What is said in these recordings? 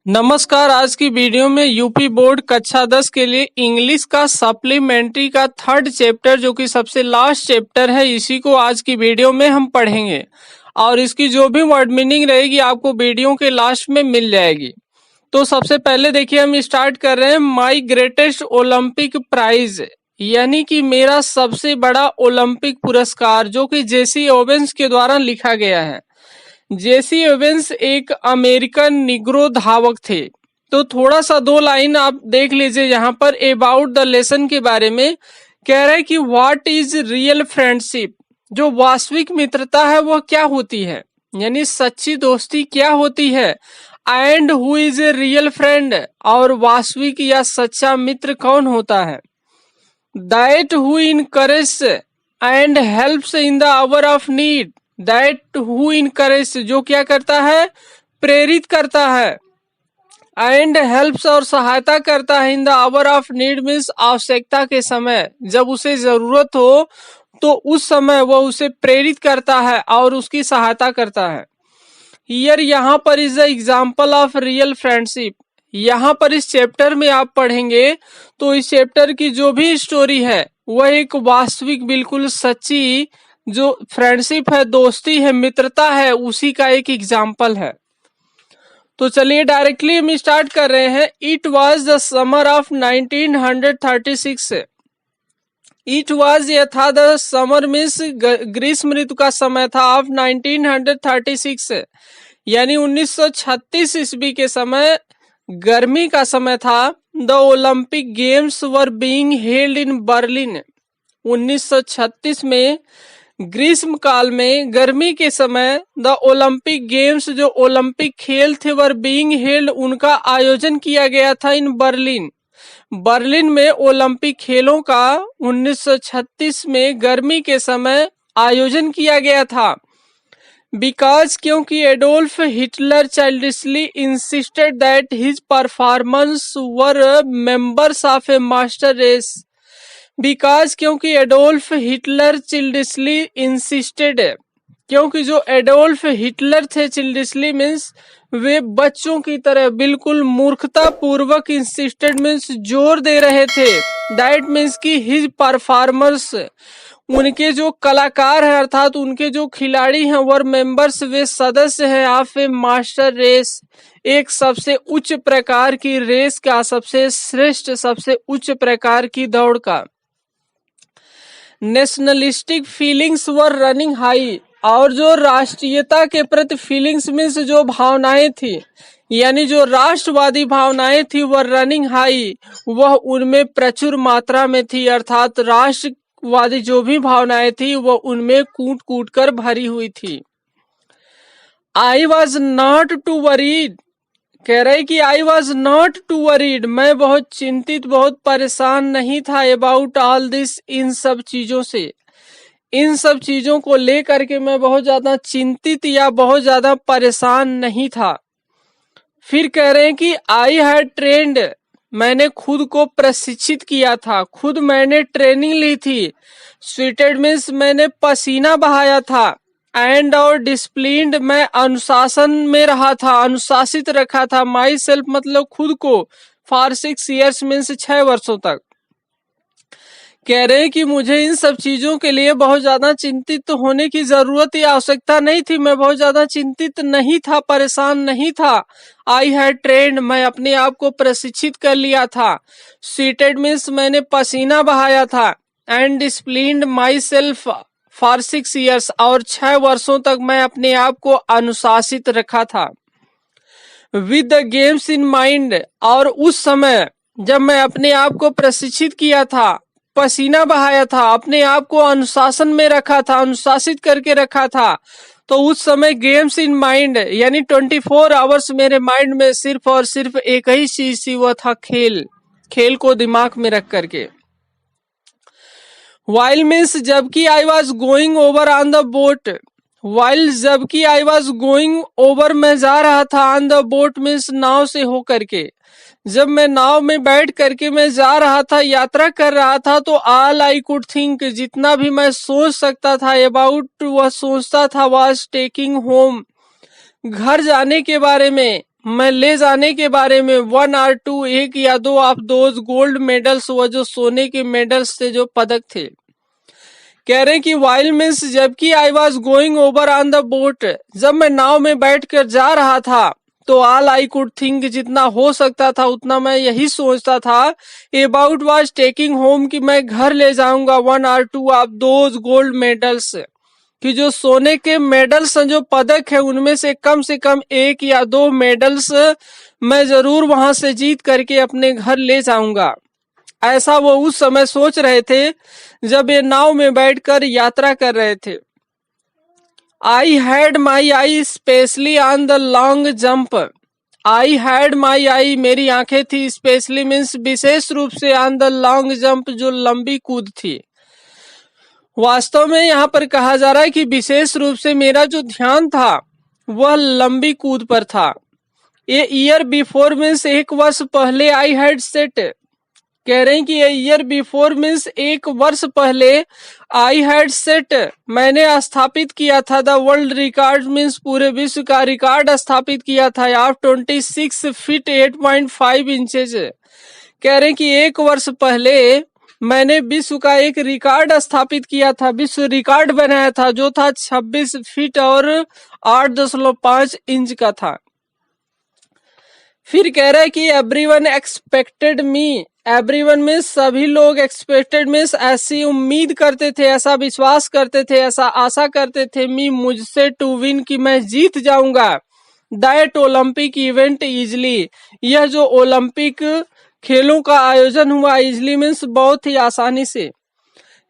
नमस्कार। आज की वीडियो में यूपी बोर्ड कक्षा 10 के लिए इंग्लिश का सप्लीमेंट्री का 3rd चैप्टर जो कि सबसे लास्ट चैप्टर है, इसी को आज की वीडियो में हम पढ़ेंगे और इसकी जो भी वर्ड मीनिंग रहेगी आपको वीडियो के लास्ट में मिल जाएगी। तो सबसे पहले देखिए हम स्टार्ट कर रहे हैं माई ग्रेटेस्ट ओलंपिक प्राइज, यानी कि मेरा सबसे बड़ा ओलंपिक पुरस्कार, जो कि जेसी ओवेंस के द्वारा लिखा गया है। जेसी ओवेंस एक अमेरिकन निग्रो धावक थे। तो थोड़ा सा 2 लाइन आप देख लीजिए यहाँ पर अबाउट द लेसन के बारे में। कह रहे कि व्हाट इज रियल फ्रेंडशिप, जो वास्तविक मित्रता है वह क्या होती है, यानी सच्ची दोस्ती क्या होती है। And who is a real friend, और वास्तविक या सच्चा मित्र कौन होता है। That who encourage and helps in the hour of need, that who encourage जो क्या करता है, प्रेरित करता है। एंड हेल्प्स और सहायता करता है in the hour of need means आवश्यकता के समय, जब उसे जरूरत हो तो उस समय वह उसे प्रेरित करता है और उसकी सहायता करता है। हियर यहाँ पर is the example of real friendship. यहाँ पर इस चैप्टर में आप पढ़ेंगे तो इस चैप्टर की जो भी स्टोरी है वह एक वास्तविक बिल्कुल सच्ची जो फ्रेंडशिप है, दोस्ती है, मित्रता है, उसी का एक एग्जाम्पल है। तो चलिए डायरेक्टली हम स्टार्ट कर रहे हैं। It was the summer of 1936। It was, यह था, द समर मीन्स ग्रीष्म ऋतु का समय था, ऑफ 1936 यानी 1936 ईस्वी के समय गर्मी का समय था। The Olympic games were being held in Berlin. 1936 में ग्रीष्म काल में गर्मी के समय द ओलंपिक गेम्स जो ओलंपिक खेल थे वर बीइंग हेल्ड उनका आयोजन किया गया था इन बर्लिन। बर्लिन में ओलंपिक खेलों का 1936 में गर्मी के समय आयोजन किया गया था। बिकॉज क्योंकि Adolf Hitler childishly insisted that his performance were members of a master race. Because क्योंकि एडोल्फ हिटलर चिल्डिशली इंसिस्टेड, क्योंकि जो एडोल्फ हिटलर थे, चिल्डिशली मीन्स वे बच्चों की तरह बिल्कुल मूर्खता पूर्वक, इंसिस्टेड मीन्स जोर दे रहे थे, दैट मीन्स की हिज परफॉर्मर्स उनके जो कलाकार हैं अर्थात उनके जो खिलाड़ी हैं, वर मेंबर्स वे सदस्य हैं, ऑफ ए मास्टर रेस एक सबसे उच्च प्रकार की रेस का, सबसे श्रेष्ठ सबसे उच्च प्रकार की दौड़ का। Nationalistic feelings were running high, और जो राष्ट्रीयता के प्रति फीलिंग्स मीन्स जो भावनाएं थी, यानी जो राष्ट्रवादी भावनाएं थी, वह रनिंग हाई वह उनमें प्रचुर मात्रा में थी, अर्थात राष्ट्रवादी जो भी भावनाएं थी वह उनमें कूट कूट कर भरी हुई थी। I was not to worried, कह रहे कि I was not to worried, मैं बहुत चिंतित बहुत परेशान नहीं था, अबाउट ऑल दिस इन सब चीजों से, इन सब चीजों को लेकर के मैं बहुत ज्यादा चिंतित या बहुत ज्यादा परेशान नहीं था। फिर कह रहे हैं कि आई हैड ट्रेंड, मैंने खुद को प्रशिक्षित किया था, खुद मैंने ट्रेनिंग ली थी। स्वीटेड मीन्स मैंने पसीना बहाया था। एंड और डिसिप्लिन्ड मैं अनुशासन में रहा था, अनुशासित रखा था। माई सेल्फ मतलब खुद को, फॉर 6 years मीन्स 6 वर्षों तक। कह रहे हैं कि मुझे इन सब चीजों के लिए बहुत ज्यादा चिंतित होने की जरूरत या आवश्यकता नहीं थी, मैं बहुत ज्यादा चिंतित नहीं था, परेशान नहीं था। आई हैड ट्रेंड, मैं अपने आप को प्रशिक्षित कर लिया था। सीटेड मीन्स मैंने पसीना बहाया था। And disciplined my self for 6 years, और 6 वर्षों तक मैं अपने आप को अनुशासित रखा था। With the games in mind, और उस समय जब मैं अपने आप को प्रशिक्षित किया था, पसीना बहाया था, अपने आप को अनुशासन में रखा था, अनुशासित करके रखा था, तो उस समय गेम्स इन माइंड यानी 24 आवर्स मेरे माइंड में सिर्फ और सिर्फ एक ही चीज थी, वह था खेल, खेल को दिमाग में रख करके। वाइल मीन्स जबकि I was going over on the boat, while जबकि आई वॉज गोइंग ओवर मैं जा रहा था, ऑन द बोट मीन्स नाव से हो करके, जब मैं नाव में बैठ करके मैं जा रहा था, यात्रा कर रहा था, तो ऑल आई कुड थिंक जितना भी मैं सोच सकता था, अबाउट वह सोचता था, वाज टेकिंग होम घर जाने के बारे में, मैं ले जाने के बारे में, 1 or 2, एक या दो ऑफ दोज गोल्ड मेडल्स, वह जो सोने के मेडल्स थे, जो पदक थे। कह रहे हैं कि वाइल मीन्स जबकि I was going over on the boat, जब मैं नाव में बैठकर जा रहा था, तो ऑल आई कुड थिंक, जितना हो सकता था उतना मैं यही सोचता था, अबाउट वाज टेकिंग होम, कि मैं घर ले जाऊंगा 1 or 2 of those gold medals, कि जो सोने के मेडल्स हैं, जो पदक है, उनमें से कम एक या दो मेडल्स मैं जरूर वहां से जीत करके अपने घर ले जाऊंगा। ऐसा वो उस समय सोच रहे थे जब ये नाव में बैठकर यात्रा कर रहे थे। I had my eye specially on the long jump, I had my eye, मेरी आंखें थी, स्पेशली मीन्स विशेष रूप से, ऑन द लॉन्ग जंप, जो लंबी कूद थी। वास्तव में यहाँ पर कहा जा रहा है कि विशेष रूप से मेरा जो ध्यान था वह लंबी कूद पर था। ए ईयर बिफोर मीन्स एक वर्ष पहले, आई हैड सेट, कह रहे हैं कि ए ईयर बिफोर मीन्स एक वर्ष पहले, आई हैड सेट, मैंने स्थापित किया था, द वर्ल्ड रिकॉर्ड मीन्स पूरे विश्व का रिकॉर्ड स्थापित किया था, ऑफ 26 फीट 8.5 इंचेज। कह रहे हैं कि एक वर्ष पहले मैंने विश्व का एक रिकॉर्ड स्थापित किया था, विश्व रिकॉर्ड बनाया था, जो था 26 फीट और 8.5 इंच का था। फिर कह रहा है कि एवरीवन एक्सपेक्टेड मी, एवरीवन में सभी लोग, एक्सपेक्टेड में ऐसी उम्मीद करते थे, ऐसा विश्वास करते थे, ऐसा आशा करते थे, मी मुझसे, टू विन, कि मैं जीत जाऊंगा, दैट ओलंपिक इवेंट इजली, यह जो ओलंपिक खेलों का आयोजन हुआ, इजली मीन्स बहुत ही आसानी से।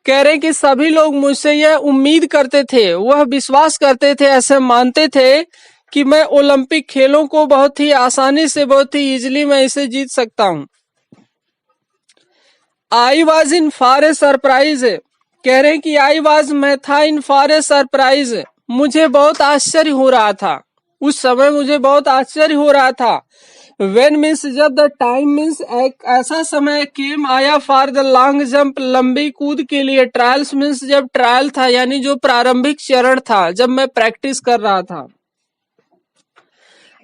कह रहे कि सभी लोग मुझसे यह उम्मीद करते थे, वह विश्वास करते थे, ऐसे मानते थे कि मैं ओलंपिक खेलों को बहुत ही आसानी से, बहुत ही इजली मैं इसे जीत सकता हूं। I was in for a surprise, कह रहे कि आई वॉज, मैं था, इन फॉर ए सरप्राइज, मुझे बहुत आश्चर्य हो रहा था, उस समय मुझे बहुत आश्चर्य हो रहा था। वेन मीन्स जब, द टाइम मीन्स एक ऐसा समय केम आया, फॉर द लॉन्ग जंप, लंबी कूद के लिए, ट्रायल्स मीन्स जब ट्रायल था, यानी जो प्रारंभिक चरण था, जब मैं प्रैक्टिस कर रहा था।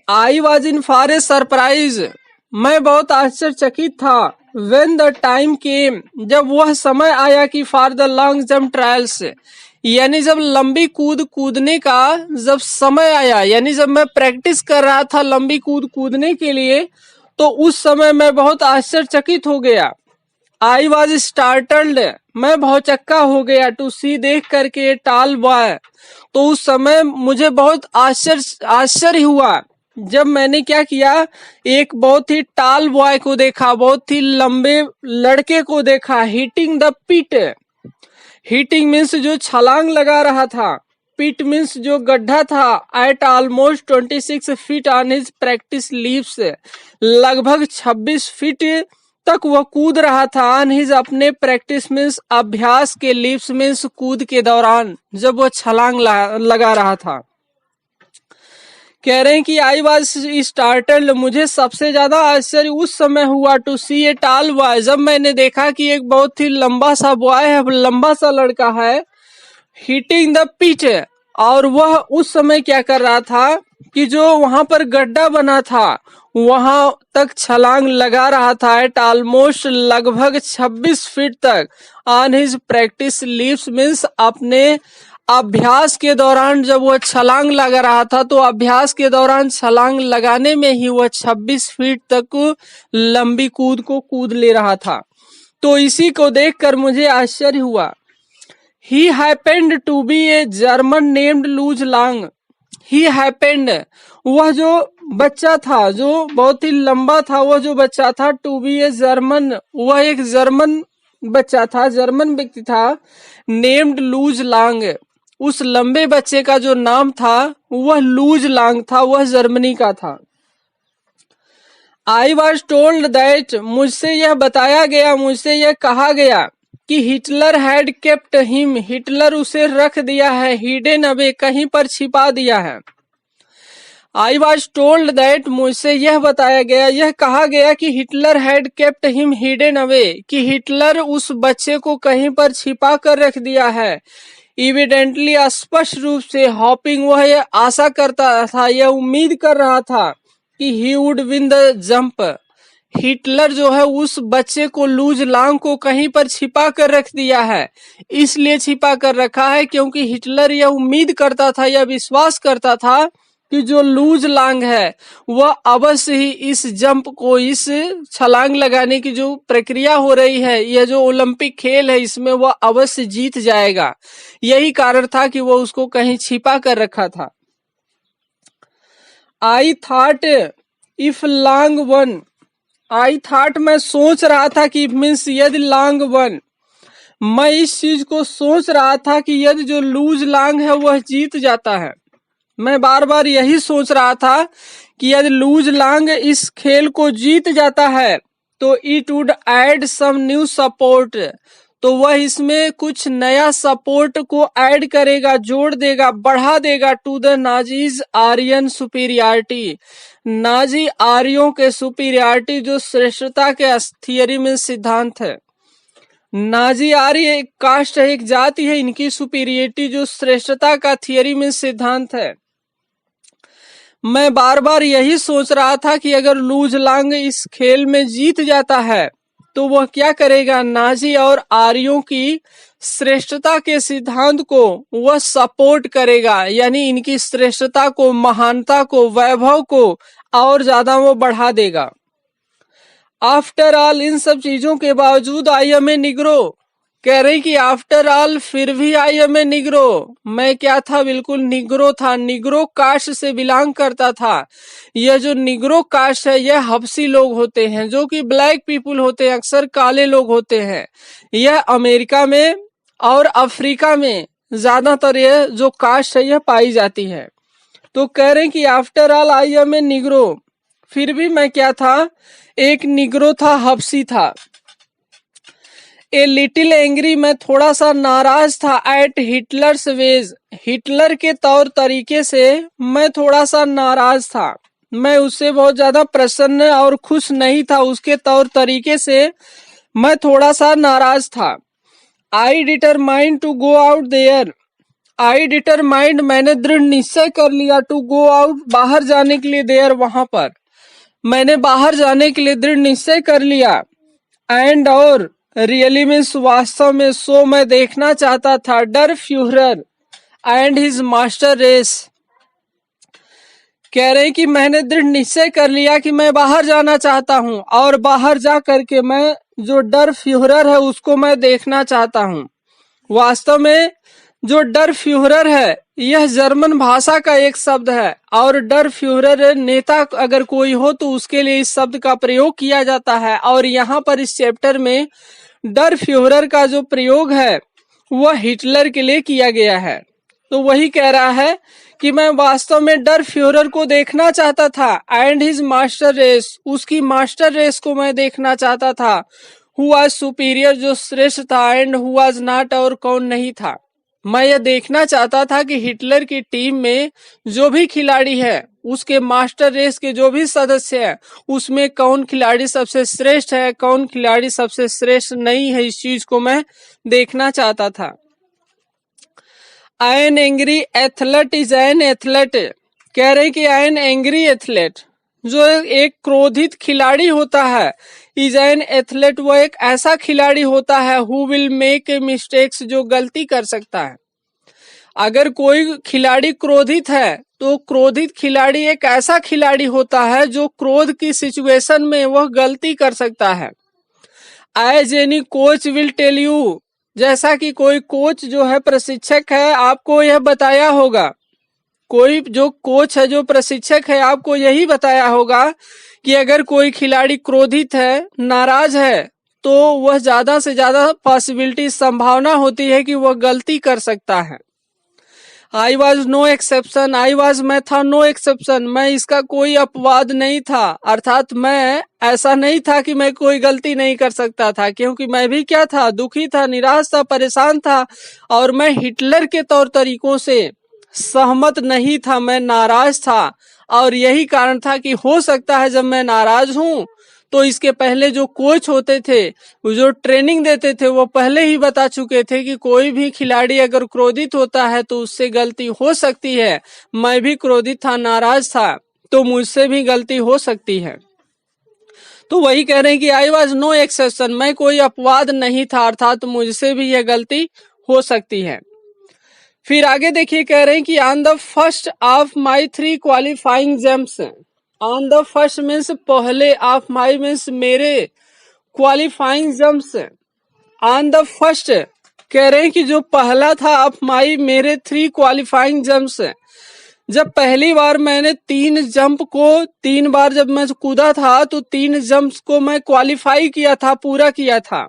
I was in for a surprise, मैं बहुत आश्चर्यचकित था। वेन द टाइम केम, जब वह समय आया कि for the long jump trials, यानी जब लंबी कूद कूदने का जब समय आया, यानी जब मैं प्रैक्टिस कर रहा था लंबी कूद कूदने के लिए, तो उस समय मैं बहुत आश्चर्यचकित हो गया। आई वॉज स्टार्टल्ड, मैं भौचक्का हो गया, टू सी, देख करके, टाल बॉय, तो उस समय मुझे बहुत आश्चर्य हुआ जब मैंने क्या किया, एक बहुत ही टाल बॉय को देखा, बहुत ही लंबे लड़के को देखा, hitting the pit, hitting means जो छलांग लगा रहा था, पिट मीन्स जो गड्ढा था, eight almost 26 feet on his practice leaves, लगभग 26 फीट तक वह कूद रहा था, ऑन हिज, अपने, प्रैक्टिस मीन्स अभ्यास के, लीव्स मीन्स कूद के दौरान, जब वह छलांग लगा रहा था। कह रहे हैं कि आई वॉज स्टार्टल्ड, मुझे सबसे ज्यादा आश्चर्य उस समय हुआ, टू सी ए टाल बॉय, जब मैंने देखा कि एक बहुत ही लंबा सा बॉय है, लंबा सा लड़का है, हिटिंग द पिच, और वह उस समय क्या कर रहा था कि जो वहां पर गड्ढा बना था वहां तक छलांग लगा रहा था, एट ऑलमोस्ट, लगभग 26 फीट तक, on his practice leaves means अपने अभ्यास के दौरान जब वह छलांग लगा रहा था, तो अभ्यास के दौरान छलांग लगाने में ही वह 26 फीट तक लंबी कूद को कूद ले रहा था। तो इसी को देखकर मुझे आश्चर्य हुआ। He happened to be a German named Luz Long, he happened, वह जो बच्चा था, जो बहुत ही लंबा था, वह जो बच्चा था, टू बी ए जर्मन, वह एक जर्मन बच्चा था, जर्मन व्यक्ति था, नेम्ड लूज लांग, उस लंबे बच्चे का जो नाम था वह लूज लांग था, वह जर्मनी का था। आई वॉज टोल्ड दैट, मुझसे यह बताया गया, मुझसे यह कहा गया कि Hitler had kept him, Hitler उसे रख दिया है, हिडन अवे, कहीं पर छिपा दिया है। आई वॉज टोल्ड दैट, मुझसे यह बताया गया, यह कहा गया कि Hitler had kept him hidden away, कि हिटलर उस बच्चे को कहीं पर छिपा कर रख दिया है। इविडेंटली, स्पष्ट रूप से, हॉपिंग, वह यह आशा करता था, यह उम्मीद कर रहा था कि he would win the jump. Hitler जो है उस बच्चे को, लूज लांग को कहीं पर छिपा कर रख दिया है। इसलिए छिपा कर रखा है क्योंकि हिटलर यह उम्मीद करता था, यह विश्वास करता था कि जो लूज लांग है वह अवश्य ही इस जंप को, इस छलांग लगाने की जो प्रक्रिया हो रही है, यह जो ओलंपिक खेल है, इसमें वह अवश्य जीत जाएगा। यही कारण था कि वह उसको कहीं छिपा कर रखा था। I thought if long one, I thought मैं सोच रहा था कि मीन्स यदि लांग वन, मैं इस चीज को सोच रहा था कि यदि जो लूज लांग है वह जीत जाता है। मैं बार बार यही सोच रहा था कि यदि लूज लांग इस खेल को जीत जाता है तो it would add some new support, तो वह इसमें कुछ नया सपोर्ट को ऐड करेगा, जोड़ देगा, बढ़ा देगा to the Nazis Aryan superiority, Nazi आर्यों के सुपीरियरिटी, जो श्रेष्ठता के थियरी में सिद्धांत है। नाजी आर्य एक कास्ट है, एक जाति है, इनकी सुपीरियरिटी जो श्रेष्ठता का थियरी में सिद्धांत है। मैं बार बार यही सोच रहा था कि अगर लूज लांग इस खेल में जीत जाता है तो वह क्या करेगा, नाजी और आर्यों की श्रेष्ठता के सिद्धांत को वह सपोर्ट करेगा, यानी इनकी श्रेष्ठता को, महानता को, वैभव को और ज्यादा वो बढ़ा देगा। आफ्टर ऑल, इन सब चीजों के बावजूद आई एम ए निग्रो, कह रही कि आफ्टर ऑल फिर भी आई एम ए निग्रो, मैं क्या था, बिल्कुल निग्रो था, निग्रो कास्ट से बिलोंग करता था। यह जो निग्रो कास्ट है यह हबसी लोग होते हैं, जो कि ब्लैक पीपुल होते हैं, अक्सर काले लोग होते हैं। यह अमेरिका में और अफ्रीका में ज्यादातर यह जो कास्ट है यह पाई जाती है। तो कह रहे हैं कि after all I am a Negro, फिर भी मैं क्या था, एक निग्रो था, हबसी था। ए लिटिल एंग्री, मैं थोड़ा सा नाराज था। एट हिटलर्स वेज, हिटलर के तौर तरीके से मैं थोड़ा सा नाराज था, मैं उससे बहुत ज्यादा प्रसन्न और खुश नहीं था, उसके तौर तरीके से मैं थोड़ा सा नाराज था। I determined to go out there, I determined मैंने दृढ़ निश्चय कर लिया, टू गो आउट बाहर जाने के लिए, देयर वहां पर मैंने बाहर जाने के लिए दृढ़ निश्चय कर लिया। एंड और रियली मीन्स वास्तव में, सो मैं देखना चाहता था, der Fuhrer and his master race, कह रहे कि मैंने दृढ़ निश्चय कर लिया कि मैं बाहर जाना चाहता हूं और बाहर जा करके मैं जो डर फ्यूहरर है उसको मैं देखना चाहता हूं। वास्तव में जो डर फ्यूहरर है यह जर्मन भाषा का एक शब्द है और डर फ्यूहरर नेता अगर कोई हो तो उसके लिए इस शब्द का प्रयोग किया जाता है। और यहाँ पर इस चैप्टर में डर फ्यूहरर का जो प्रयोग है वह हिटलर के लिए किया गया है। तो वही कह रहा है कि मैं वास्तव में डर फ्यूहरर को देखना चाहता था, एंड हिज मास्टर रेस, उसकी मास्टर रेस को मैं देखना चाहता था, हु वाज सुपीरियर, जो श्रेष्ठ था, एंड हु वाज नॉट, और कौन नहीं था। मैं यह देखना चाहता था कि हिटलर की टीम में जो भी खिलाड़ी है, उसके मास्टर रेस के जो भी सदस्य है, उसमें कौन खिलाड़ी सबसे श्रेष्ठ है, कौन खिलाड़ी सबसे श्रेष्ठ नहीं है, इस चीज को मैं देखना चाहता था। An angry athlete is an athlete, कह रहे कि एन एंग्री एथलेट, जो एक क्रोधित खिलाड़ी होता है, इज एन एथलेट, वो एक ऐसा खिलाड़ी होता है, हु विल मेक मिस्टेक्स, जो गलती कर सकता है। अगर कोई खिलाड़ी क्रोधित है तो क्रोधित खिलाड़ी एक ऐसा खिलाड़ी होता है जो क्रोध की सिचुएशन में वह गलती कर सकता है। As any coach will tell you, जैसा कि कोई कोच जो है, प्रशिक्षक है, आपको यह बताया होगा, कोई जो कोच है, जो प्रशिक्षक है, आपको यही बताया होगा कि अगर कोई खिलाड़ी क्रोधित है, नाराज है, तो वह ज्यादा से ज्यादा पॉसिबिलिटी, संभावना होती है कि वह गलती कर सकता है। I was no exception, I was मैं था, नो एक्सेप्शन मैं इसका कोई अपवाद नहीं था, अर्थात मैं ऐसा नहीं था कि मैं कोई गलती नहीं कर सकता था, क्योंकि मैं भी क्या था, दुखी था, निराश था, परेशान था, और मैं हिटलर के तौर तरीकों से सहमत नहीं था, मैं नाराज था। और यही कारण था कि हो सकता है जब मैं नाराज हूं तो इसके पहले जो कोच होते थे, जो ट्रेनिंग देते थे, वो पहले ही बता चुके थे कि कोई भी खिलाड़ी अगर क्रोधित होता है तो उससे गलती हो सकती है। मैं भी क्रोधित था, नाराज था, तो मुझसे भी गलती हो सकती है। तो वही कह रहे हैं कि आई वॉज नो एक्सेप्शन, मैं कोई अपवाद नहीं था, अर्थात मुझसे भी यह गलती हो सकती है। फिर आगे देखिए कह रहे हैं कि on the first of my 3 qualifying jumps, on the first means पहले, ऑफ माई मीन्स मेरे, qualifying jumps, on the first कह रहे हैं कि जो पहला था ऑफ माई मेरे 3 क्वालिफाइंग जंप्स, जब पहली बार मैंने 3 जंप को 3 बार जब मैं कूदा था तो 3 जंप्स को मैं क्वालिफाई किया था, पूरा किया था।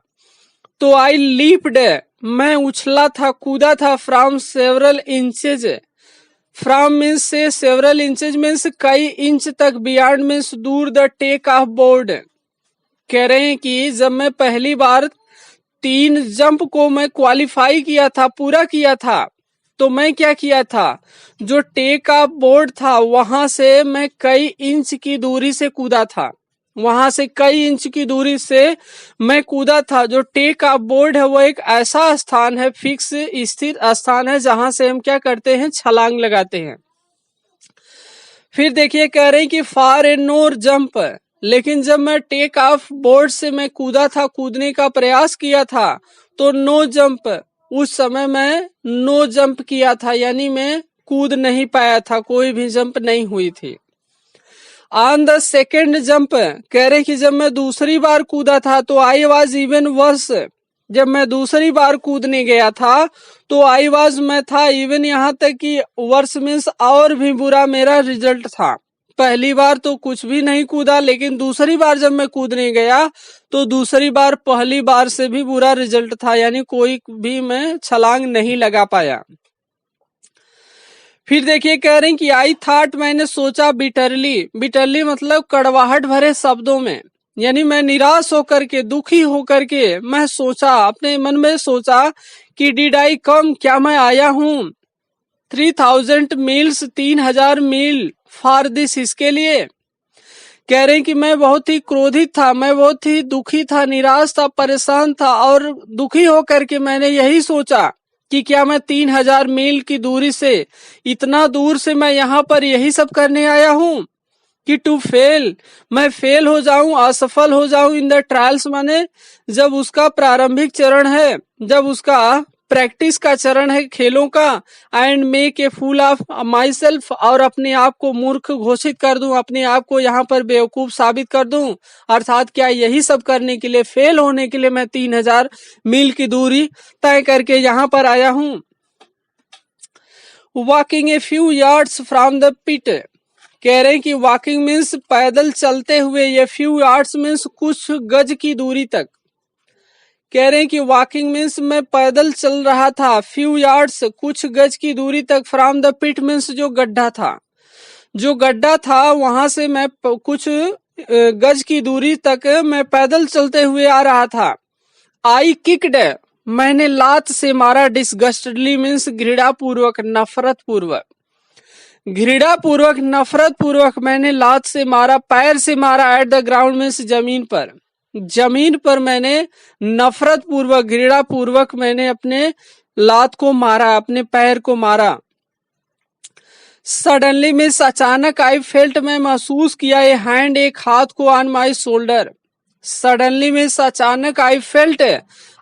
तो आई लीप्ड, मैं उछला था, कूदा था, from several inches, from means से, सेवरल इंचेज मीन्स कई इंच तक, बियॉन्ड मीन्स दूर, द टेक ऑफ बोर्ड। कह रहे हैं कि जब मैं पहली बार 3 जंप को मैं क्वालिफाई किया था, पूरा किया था, तो मैं क्या किया था, जो टेक ऑफ बोर्ड था वहां से मैं कई इंच की दूरी से कूदा था, वहां से कई इंच की दूरी से मैं कूदा था। जो टेक ऑफ बोर्ड है वो एक ऐसा स्थान है, फिक्स स्थिर स्थान है, जहां से हम क्या करते हैं, छलांग लगाते हैं। फिर देखिए कह रहे हैं कि फार ए नोर जंप, लेकिन जब मैं टेक ऑफ बोर्ड से मैं कूदा था, कूदने का प्रयास किया था, तो नो जंप, उस समय मैं नो जंप किया था, यानी मैं कूद नहीं पाया था, कोई भी जंप नहीं हुई थी। ऑन द सेकेंड जंप कह रहे कि जब मैं दूसरी बार कूदा था तो आई वॉज इवन वर्स, जब मैं दूसरी बार कूदने गया था तो आई वॉज मैं था, इवन यहाँ तक कि वर्स मीन्स और भी बुरा मेरा रिजल्ट था। पहली बार तो कुछ भी नहीं कूदा, लेकिन दूसरी बार जब मैं कूदने गया तो दूसरी बार पहली बार से भी बुरा रिजल्ट था, यानी कोई भी मैं छलांग नहीं लगा पाया। फिर देखिए कह रहे हैं कि आई थॉट, मैंने सोचा, बिटरली, बिटरली मतलब कड़वाहट भरे शब्दों में, यानी मैं निराश होकर के, दुखी होकर के मैं सोचा, अपने मन में सोचा कि डिड आई कम, क्या मैं आया हूं, 3000 मील्स, 3000 मील, फॉर दिस, इसके लिए। कह रहे हैं कि मैं बहुत ही क्रोधित था, मैं बहुत ही दुखी था, निराश था, परेशान था, और दुखी होकर के मैंने यही सोचा कि क्या मैं 3000 मील की दूरी से, इतना दूर से मैं यहाँ पर यही सब करने आया हूँ कि टू फेल, मैं फेल हो जाऊं, असफल हो जाऊं इन द ट्रायल्स, माने जब उसका प्रारंभिक चरण है, जब उसका प्रैक्टिस का चरण है खेलों का, and make a fool of myself, और अपने आप को मूर्ख घोषित कर दूं, अपने आप को यहाँ पर बेवकूफ साबित कर दूं, अर्थात क्या यही सब करने के लिए, फेल होने के लिए मैं 3000 मील की दूरी तय करके यहाँ पर आया हूं। Walking a few yards from the pit, कह रहे हैं कि वॉकिंग मीन्स पैदल चलते हुए, ये फ्यू यार्ड्स मीन्स कुछ गज की दूरी तक। कह रहे हैं कि वॉकिंग मीन्स मैं पैदल चल रहा था, फ्यू यार्ड्स कुछ गज की दूरी तक, फ्रॉम द पिट मीन्स जो गड्ढा था, जो गड्ढा था वहां से मैं कुछ गज की दूरी तक मैं पैदल चलते हुए आ रहा था। आई किक्ड, मैंने लात से मारा, डिस्गस्टेडली मीन्स घृणा पूर्वक, नफरत पूर्वक, घृणा पूर्वक, नफरत पूर्वक मैंने लात से मारा, पैर से मारा, एट द ग्राउंड मीन्स जमीन पर, जमीन पर मैंने नफरत पूर्वक, घृणा पूर्वक मैंने अपने लात को मारा, अपने पैर को मारा। सडनली मीन्स अचानक, आई फेल्ट मैं महसूस किया, ए हैंड एक हाथ को, on my shoulder, suddenly means अचानक, आई फेल्ट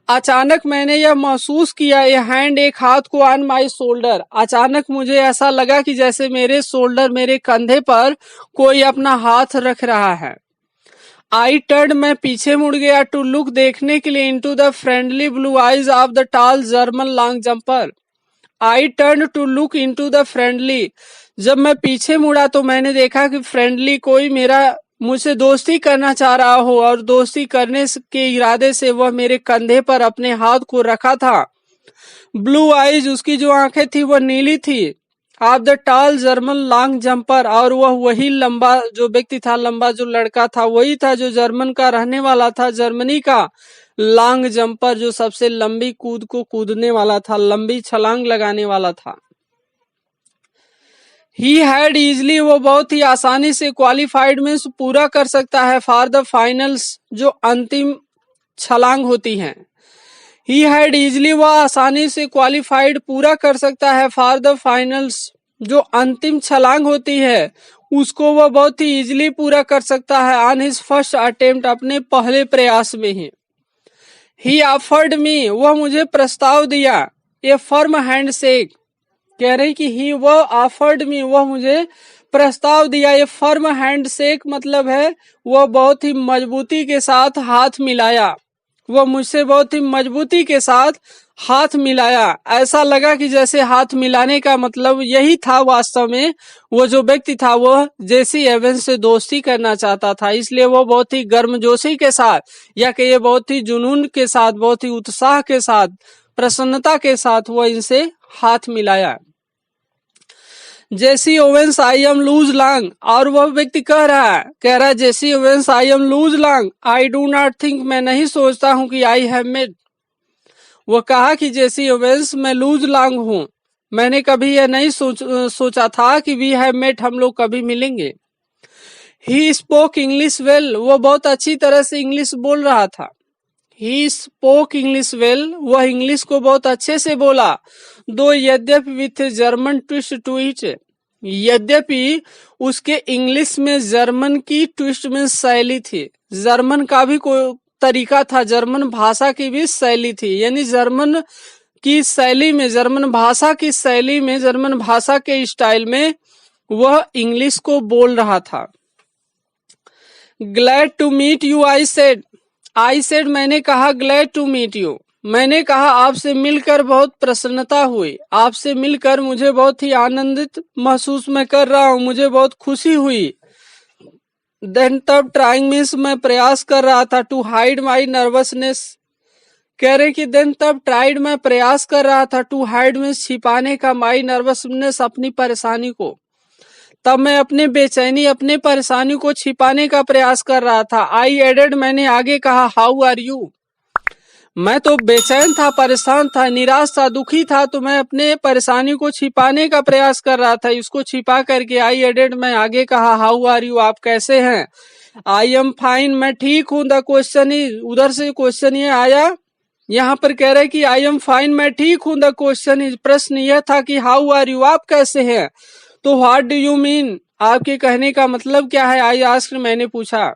अचानक मैंने यह महसूस किया, ए हैंड एक हाथ को, ऑन माई शोल्डर, अचानक मुझे ऐसा लगा कि जैसे मेरे शोल्डर, मेरे कंधे पर कोई अपना हाथ रख रहा है। आई टर्न मैं पीछे मुड़ गया, टू लुक देखने के लिए, into the friendly blue eyes of the tall German long jumper. I turn to look into the friendly, जब मैं पीछे मुड़ा तो मैंने देखा कि फ्रेंडली कोई मेरा मुझसे दोस्ती करना चाह रहा हो, और दोस्ती करने के इरादे से वह मेरे कंधे पर अपने हाथ को रखा था। ब्लू आईज, उसकी जो आंखें थी वह नीली थी, of the tall German long jumper, और वह वही लंबा जो व्यक्ति था, लंबा जो लड़का था वही था जो जर्मन का रहने वाला था, जर्मनी का, लॉन्ग जंपर जो सबसे लंबी कूद को कूदने वाला था, लंबी छलांग लगाने वाला था। ही हैड इजली, वो बहुत ही आसानी से, क्वालिफाइड मीन्स पूरा कर सकता है, फॉर द फाइनल्स, जो अंतिम छलांग होती है। ही हैड इजली, वह आसानी से, क्वालिफाइड पूरा कर सकता है, फॉर द फाइनल्स, जो अंतिम छलांग होती है, उसको वह बहुत ही इजीली पूरा कर सकता है ऑन हिज फर्स्ट अटेम्प्ट, अपने पहले प्रयास में ही। ही ऑफर्ड मी, वह मुझे प्रस्ताव दिया, ए फर्म हैंड शेक, कह रही कि ही वह ऑफर्ड मी, वह मुझे प्रस्ताव दिया, ये फर्म हैंड शेक मतलब है वह बहुत ही मजबूती के साथ हाथ मिलाया, वह मुझसे बहुत ही मजबूती के साथ हाथ मिलाया। ऐसा लगा कि जैसे हाथ मिलाने का मतलब यही था, वास्तव में वो जो व्यक्ति था वह जेसी एवंस से दोस्ती करना चाहता था, इसलिए वो बहुत ही गर्मजोशी के साथ या कहिए बहुत ही जुनून के साथ, बहुत ही उत्साह के साथ, प्रसन्नता के साथ वह इनसे हाथ मिलाया। Jesse Owens I am loose long, और वह व्यक्ति कह रहा है Jesse Owens I am loose long, I do not think, मैं नहीं सोचता हूं कि आई हैव मेट, वो कहा कि जेसी ओवेंस मैं लूज लॉन्ग हूं, मैंने कभी यह नहीं सोचा था कि वी हैव मेट, हम लोग कभी मिलेंगे। ही स्पोक इंग्लिश वेल, वो बहुत अच्छी तरह से इंग्लिश बोल रहा था। ही स्पोक इंग्लिश वेल, वह इंग्लिश को बहुत अच्छे से बोला। दो यद्यपि with German twist to it, यद्यपि उसके इंग्लिश में जर्मन की ट्विस्ट में शैली थी, जर्मन का भी कोई तरीका था, जर्मन भाषा की भी शैली थी, यानी जर्मन की शैली में, जर्मन भाषा की शैली में, जर्मन भाषा के स्टाइल में वह इंग्लिश को बोल रहा था। Glad to meet you, I said मैंने कहा, ग्लैड टू मीट यू, मैंने कहा आपसे मिलकर बहुत प्रसन्नता हुई, आपसे मिलकर मुझे बहुत ही आनंदित महसूस मैं कर रहा हूं, मुझे बहुत खुशी हुई। देन तब ट्राइंग मीन्स मैं प्रयास कर रहा था, टू हाइड माई नर्वसनेस, कह रहे कि देन तब ट्राइड मैं प्रयास कर रहा था, टू हाइड मीन्स छिपाने का, माई नर्वसनेस अपनी परेशानी को, तब मैं अपने बेचैनी, अपने परेशानी को छिपाने का प्रयास कर रहा था। आई एडेड, मैंने आगे कहा, हाउ आर यू, मैं तो बेचैन था, परेशान था, निराश था, दुखी था, तो मैं अपने परेशानी को छिपाने का प्रयास कर रहा था, इसको छिपा करके आई एडेड मैं आगे कहा, हाउ आर यू, आप कैसे हैं। आई एम फाइन, मैं ठीक हूं। द क्वेश्चन इज, उधर से क्वेश्चन ये आया, यहाँ पर कह रहे कि आई एम फाइन, मैं ठीक हूं। द क्वेश्चन इज, प्रश्न यह था कि हाउ आर यू, आप कैसे हैं। तो व्हाट डू यू मीन, आपके कहने का मतलब क्या है। आई आस्क्ड, मैंने पूछा,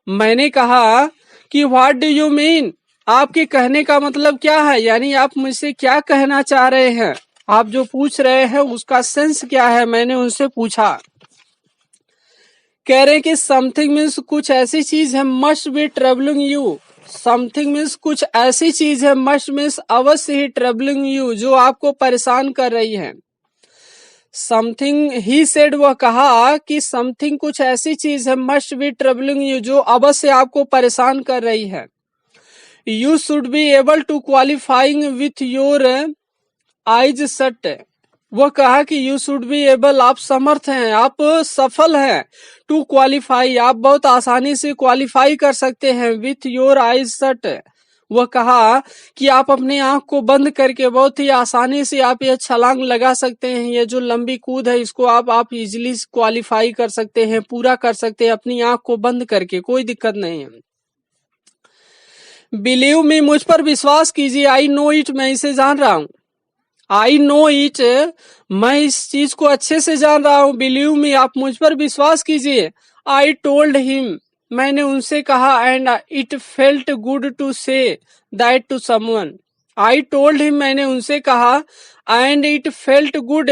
मैंने कहा कि व्हाट डू यू मीन, आपके कहने का मतलब क्या है, यानी आप मुझसे क्या कहना चाह रहे हैं, आप जो पूछ रहे हैं उसका सेंस क्या है, मैंने उनसे पूछा। कह रहे कि समथिंग मीन्स कुछ ऐसी चीज है, must be troubling you, something means कुछ ऐसी चीज है, मस्ट मीन्स अवश्य ही, ट्रबलिंग यू जो आपको परेशान कर रही है। समथिंग ही सेड, वह कहा कि समथिंग कुछ ऐसी चीज है, मस्ट बी ट्रबलिंग यू जो अवश्य आपको परेशान कर रही है। You should be able to qualifying with your eyes shut, वह कहा कि यू शुड बी एबल, आप समर्थ हैं, आप सफल हैं, टू क्वालिफाई, आप बहुत आसानी से क्वालिफाई कर सकते हैं, विथ योर आइज शट, वह कहा कि आप अपने आंख को बंद करके बहुत ही आसानी से आप ये छलांग लगा सकते हैं, ये जो लंबी कूद है इसको आप इजीली क्वालिफाई कर सकते हैं, पूरा कर सकते हैं अपनी आंख को बंद करके, कोई दिक्कत नहीं है। बिलीव मी, मुझ पर विश्वास कीजिए, आई नो इट, मैं इसे जान रहा हूं, आई नो इट, मैं इस चीज को अच्छे से जान रहा हूं। बिलीव मी, आप मुझ पर विश्वास कीजिए। आई टोल्ड हिम, मैंने उनसे कहा, and it felt good to say that to someone, I told him, मैंने उनसे कहा, and it felt good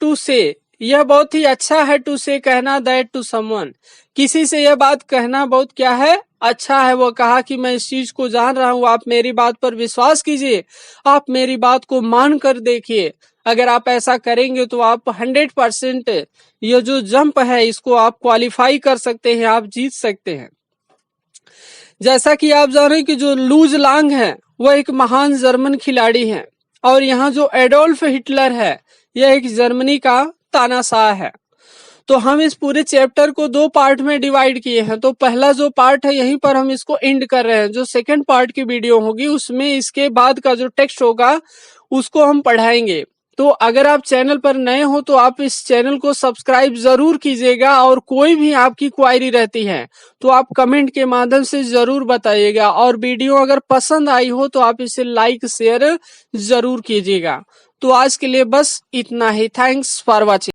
to say, यह बहुत ही अच्छा है, टू से कहना, दैट टू समवन, किसी से यह बात कहना बहुत क्या है, अच्छा है। वो कहा कि मैं इस चीज को जान रहा हूं, आप मेरी बात पर विश्वास कीजिए, आप मेरी बात को मान कर देखिए, अगर आप ऐसा करेंगे तो आप 100% ये जो जंप है इसको आप क्वालिफाई कर सकते हैं, आप जीत सकते हैं। जैसा कि आप जाने कि जो लूज लांग है वह एक महान जर्मन खिलाड़ी है, और यहाँ जो एडोल्फ हिटलर है यह एक जर्मनी का तानाशाह है। तो हम इस पूरे चैप्टर को 2 पार्ट में डिवाइड किए हैं, तो पहला जो पार्ट है यहीं पर हम इसको एंड कर रहे हैं, जो सेकंड पार्ट की वीडियो होगी उसमें इसके बाद का जो टेक्स्ट होगा उसको हम पढ़ाएंगे। तो अगर आप चैनल पर नए हो तो आप इस चैनल को सब्सक्राइब जरूर कीजिएगा, और कोई भी आपकी क्वायरी रहती है तो आप कमेंट के माध्यम से जरूर बताइएगा, और वीडियो अगर पसंद आई हो तो आप इसे लाइक शेयर जरूर कीजिएगा। तो आज के लिए बस इतना ही, थैंक्स फॉर वॉचिंग।